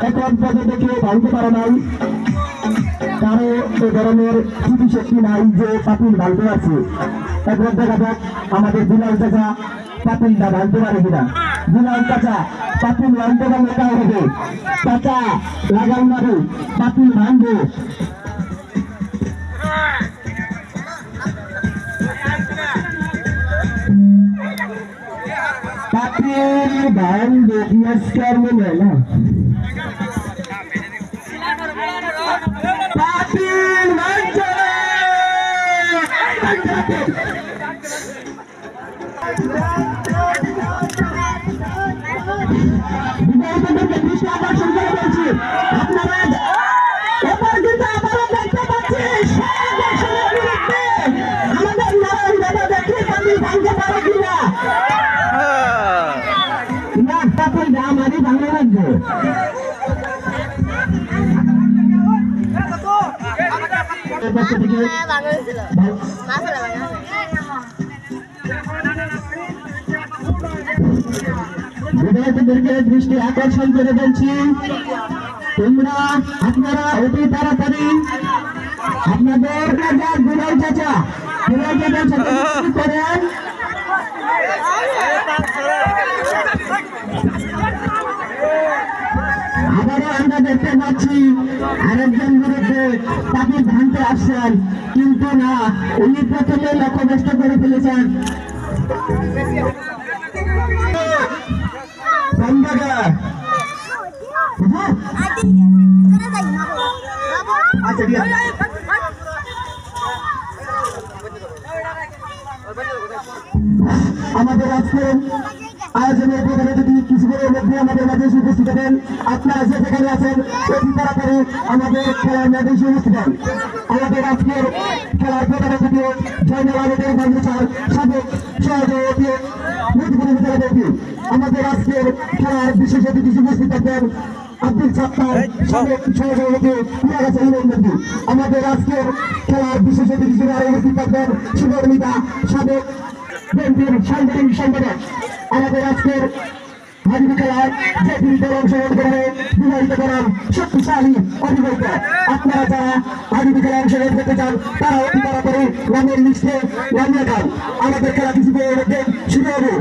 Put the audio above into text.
এখন পর্যন্ত কেউ ভাঙতে পারে নাই, কারো এ ধরনের স্মৃতিশক্তি নাই যে পাতিল ভাঙতে পারছে। এখন দেখা যাক আমাদের বিলাল চাচা পাতিলটা ভাঙতে পারে কিনা। বিলাল চাচা পাতিল ভাঙতে পারলে কাউ হবে, চাচা লাগাল মারু পাতিল ভাঙবো। পাতিল ভাঙবো পুরস্কার মিলে না, পাতিল ভাঙছে বিবাহিতদেরকে দৃষ্টি আকর্ষণ করে বলছি, আপনারা এবার কিন্তু আবারও দেখতে পাচ্ছি সর্বদর্শনের বিরুদ্ধে আমাদের নারায়ণ দাদা দেখে পাতিল ভাঙতে পারে কিনা। না, পাতিল আমারই ভাঙা লাগবে। বিবাহিতদেরকে দৃষ্টি আকর্ষণ করে বলছি, তোমরা আপনারা অতি তাড়াতাড়ি আপনাদের বিলাল চাচা করেন। আবারও আমরা দেখতে পাচ্ছি আরেকজন বিরুদ্ধে তাকে ভাঙতে আসছেন, কিন্তু না, উনি প্রথমে লক্ষ্যভ্রষ্ট করে ফেলেছেন। আমাদের আজকে আয়োজনের প্রধান অতিথি কিছুক্ষণের মধ্যে আমাদের মাঝে উপস্থিত হবেন। আপনারা যে যেখানে আছেন অতি তাড়াতাড়ি আমাদের খেলার মাঠে উপস্থিত হন। আমাদের আজকের খেলার প্রধান অতিথি জয়নাল আবেদের বান্ধব সাবেক সহসভাপতি মুজিবুর বিদ্যালয়। আমাদের আজকের খেলার বিশেষ অতিথি উপস্থিত থাকবেন আব্দুল সত্তার সাবেক সহসভাপতি কুয়াগাছা ইউনিয়ন কমিটি। আমাদের আজকের খেলার বিশেষ অতিথি হিসেবে আরো উপস্থিত থাকবেন সুবর্ণিতা সাবেক বিএনপির সাংগঠনিক সম্পাদক। আমাদের আজকের হাজির খেলায় যে তিনি দল অংশগ্রহণ করে বিবাহিত করার শক্তিশালী অধিবাহিত। আপনারা যারা হাজির খেলায় অংশগ্রহণ করতে চান তারা অতি তাড়াতাড়ি নামের লিস্টে নামিয়ে যান। আমাদের খেলা কিছুক্ষণের মধ্যে শুরু হবে।